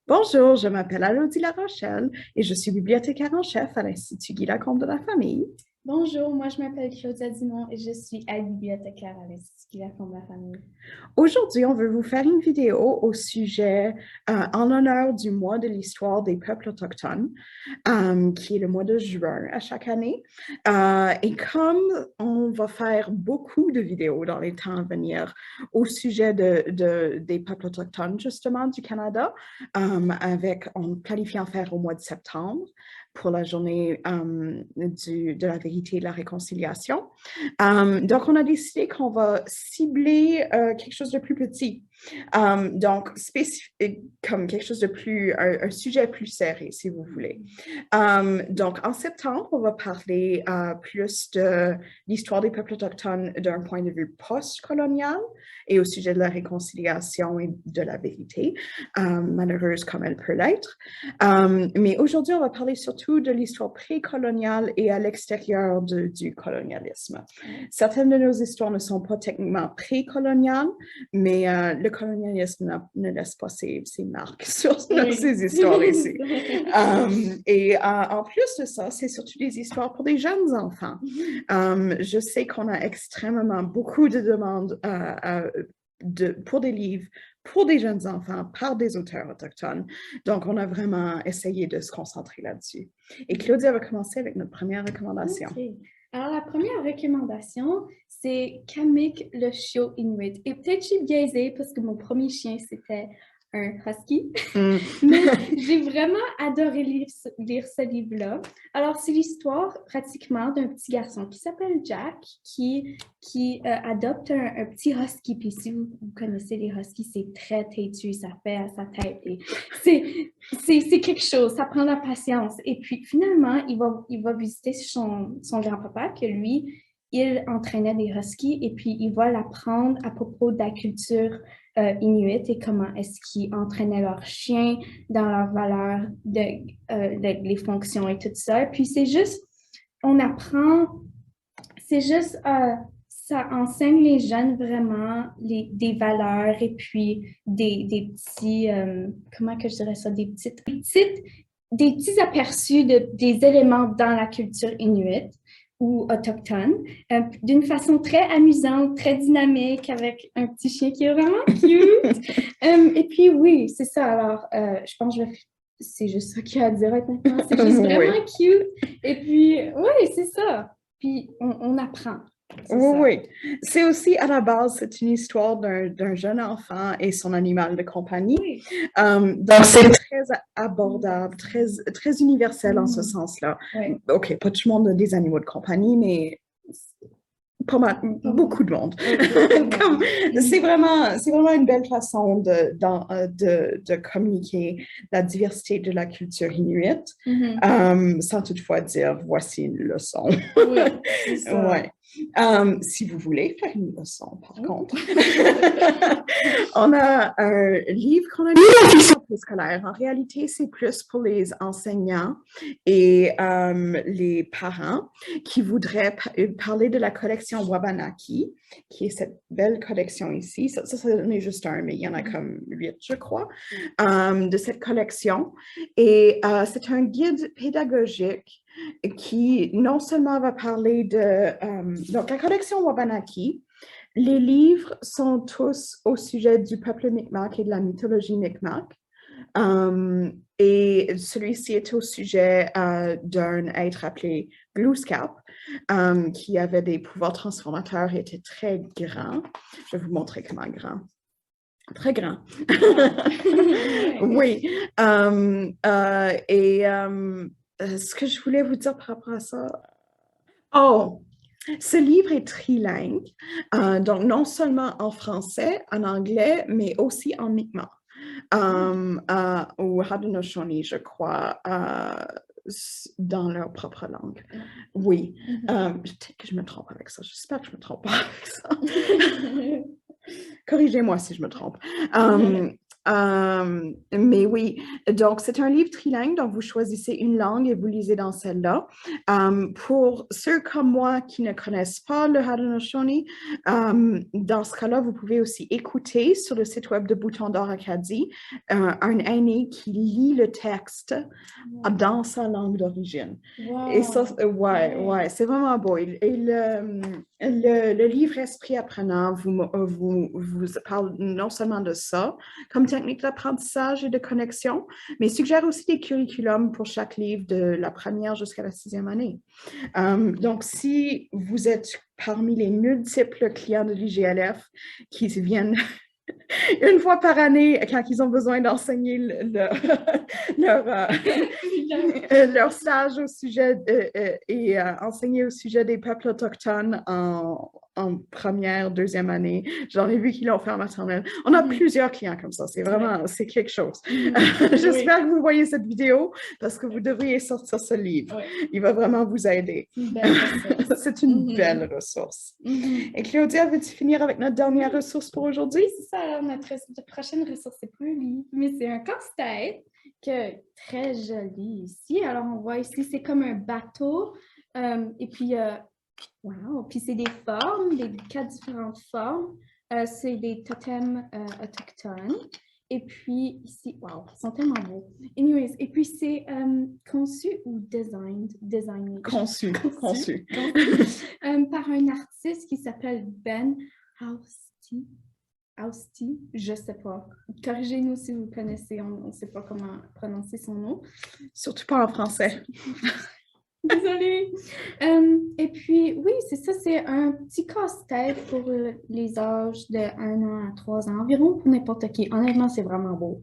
Bonjour, je m'appelle Elodie Larochelle et je suis bibliothécaire en chef à l'Institut Guy Lacombe de la Famille. Bonjour, moi je m'appelle Claudia Dumont et je suis aide-bibliothécaire à l'Institut La Fond de la Famille. Aujourd'hui, on veut vous faire une vidéo au sujet, en l'honneur du mois de l'histoire des peuples autochtones, qui est le mois de juin à chaque année. Et comme on va faire beaucoup de vidéos dans les temps à venir au sujet des peuples autochtones, justement, du Canada, on planifie en faire au mois de septembre pour la journée de la vérité et de la réconciliation. Donc, on a décidé qu'on va cibler quelque chose de plus petit. Donc, comme quelque chose de plus, un sujet plus serré, si vous voulez. Donc, en septembre, on va parler plus de l'histoire des peuples autochtones d'un point de vue post-colonial et au sujet de la réconciliation et de la vérité, malheureuse comme elle peut l'être. Mais aujourd'hui, on va parler surtout de l'histoire précoloniale et à l'extérieur du colonialisme. Certaines de nos histoires ne sont pas techniquement précoloniales, mais le colonialisme ne laisse pas ses marques sur ces histoires ici. En plus de ça, c'est surtout des histoires pour des jeunes enfants. Je sais qu'on a extrêmement beaucoup de demandes pour des livres pour des jeunes enfants par des auteurs autochtones. Donc, on a vraiment essayé de se concentrer là-dessus. Et Claudia va commencer avec notre première recommandation. Okay. Alors, la première recommandation, c'est Kamik le chiot inuit. Et peut-être je suis biaisée parce que mon premier chien, c'était un husky. Mais j'ai vraiment adoré lire ce livre-là. Alors, c'est l'histoire pratiquement d'un petit garçon qui s'appelle Jack, qui adopte un petit husky. Puis si vous connaissez les huskies, c'est très têtu, ça fait à sa tête. Et c'est quelque chose, ça prend la patience. Et puis finalement, il va visiter son grand-papa, que lui, il entraînait des huskies, et puis il va l'apprendre à propos de la culture inuit et comment est-ce qu'ils entraînaient leurs chiens dans leurs valeurs, les fonctions et tout ça. Puis c'est juste, on apprend, c'est juste, ça enseigne les jeunes vraiment des valeurs et puis des petits, comment que je dirais ça, des petits aperçus des éléments dans la culture inuit ou autochtone, d'une façon très amusante, très dynamique, avec un petit chien qui est vraiment cute. Et puis oui, c'est ça. Alors, je pense que c'est juste ça qu'il y a à dire maintenant. C'est juste vraiment cute. Et puis, oui, c'est ça. Puis, on apprend. Oui, c'est aussi à la base, c'est une histoire d'un jeune enfant et son animal de compagnie. Oui. Donc, c'est très abordable, très universel en ce sens-là. Oui. OK, pas tout le monde a des animaux de compagnie, mais pas mal, beaucoup de monde. C'est vraiment une belle façon de communiquer la diversité de la culture inuit, sans toutefois dire voici une leçon. Oui, c'est ça. Ouais. Si vous voulez faire une leçon, par contre, on a un livre qu'on a lu à fiction scolaire. En réalité, c'est plus pour les enseignants et les parents qui voudraient parler de la collection Wabanaki, qui est cette belle collection ici. Ça en est juste un, mais il y en a comme 8, je crois, de cette collection. Et c'est un guide pédagogique qui non seulement va parler donc la collection Wabanaki, les livres sont tous au sujet du peuple Mi'kmaq et de la mythologie Mi'kmaq. Et celui-ci est au sujet d'un être appelé Glooskap, qui avait des pouvoirs transformateurs et était très grand. Je vais vous montrer comment grand. Très grand. Oui. Ce que je voulais vous dire par rapport à ça... Oh! Ce livre est trilingue, donc non seulement en français, en anglais, mais aussi en Mi'kmaq. Ou Haudenosaunee, je crois, dans leur propre langue. Oui. Peut-être que je me trompe avec ça. J'espère que je ne me trompe pas avec ça. Corrigez-moi si je me trompe. Mais oui, donc c'est un livre trilingue, donc vous choisissez une langue et vous lisez dans celle-là. Pour ceux comme moi qui ne connaissent pas le Haudenosaunee, dans ce cas-là, vous pouvez aussi écouter sur le site web de Bouton d'Or Acadie un aîné qui lit le texte dans sa langue d'origine. Wow. Et ça, ouais, c'est vraiment beau. Et le livre Esprit apprenant vous parle non seulement de ça, comme technique d'apprentissage et de connexion, mais suggère aussi des curriculums pour chaque livre de la première jusqu'à la 6e année. Donc, si vous êtes parmi les multiples clients de l'IGLF qui viennent une fois par année, quand ils ont besoin d'enseigner leur stage au sujet et enseigner au sujet des peuples autochtones en première, 2e année. J'en ai vu qui l'ont fait en maternelle. On a plusieurs clients comme ça. C'est vraiment, c'est quelque chose. J'espère que vous voyez cette vidéo parce que vous devriez sortir ce livre. Il va vraiment vous aider. C'est une belle ressource. Et Claudia, veux-tu finir avec notre dernière ressource pour aujourd'hui? C'est ça. Alors, notre prochaine ressource, c'est plus un livre, mais c'est un casse-tête qui est très joli ici. Alors, on voit ici, c'est comme un bateau. Et puis, wow! Puis c'est des formes, des 4 différentes formes. C'est des totems autochtones. Et puis ici, wow, ils sont tellement beaux. Anyways, et puis c'est conçu ou designé. Conçu. Par un artiste qui s'appelle Ben Austy, je ne sais pas. Corrigez-nous si vous connaissez, on ne sait pas comment prononcer son nom. Surtout pas en français. Désolée. Et puis, oui, c'est ça, c'est un petit casse-tête pour les âges de 1 an à 3 ans environ, pour n'importe qui. Honnêtement, c'est vraiment beau.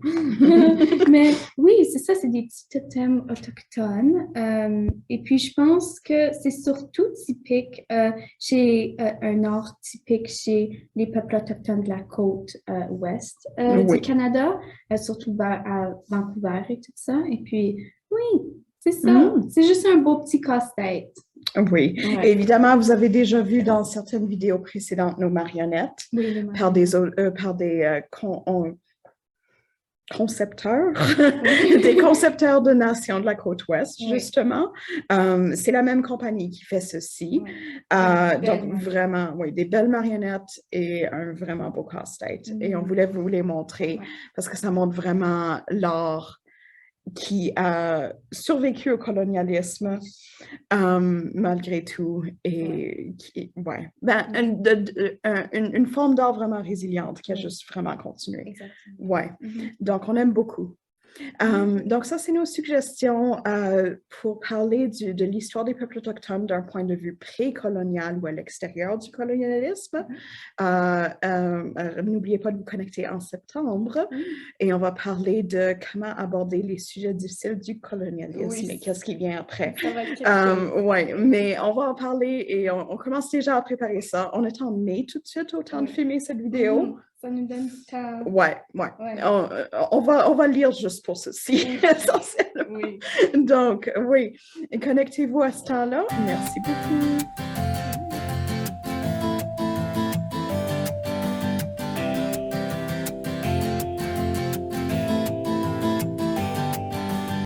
Mais oui, c'est ça, c'est des petits totems autochtones. Et puis, je pense que c'est surtout typique chez un art typique chez les peuples autochtones de la côte ouest du Canada, surtout à Vancouver et tout ça. Et puis, oui. C'est ça, c'est juste un beau petit casse-tête. Oui, évidemment, vous avez déjà vu dans certaines vidéos précédentes nos marionnettes par des concepteurs, des concepteurs de nations de la côte ouest, justement. C'est la même compagnie qui fait ceci. Donc, vraiment, des belles marionnettes et un vraiment beau casse-tête. Et on voulait vous les montrer parce que ça montre vraiment l'art qui a survécu au colonialisme malgré tout et une forme d'art vraiment résiliente qui a juste vraiment continué. Exactement. Donc on aime beaucoup. Donc ça, c'est nos suggestions pour parler de l'histoire des peuples autochtones d'un point de vue pré-colonial ou à l'extérieur du colonialisme. N'oubliez pas de vous connecter en septembre et on va parler de comment aborder les sujets difficiles du colonialisme et qu'est-ce qui vient après. Mais on va en parler et on commence déjà à préparer ça. On est en mai tout de suite au temps de filmer cette vidéo. Ça nous donne du temps. On va lire juste pour ceci, essentiellement. Donc, connectez-vous à ce temps-là. Merci beaucoup.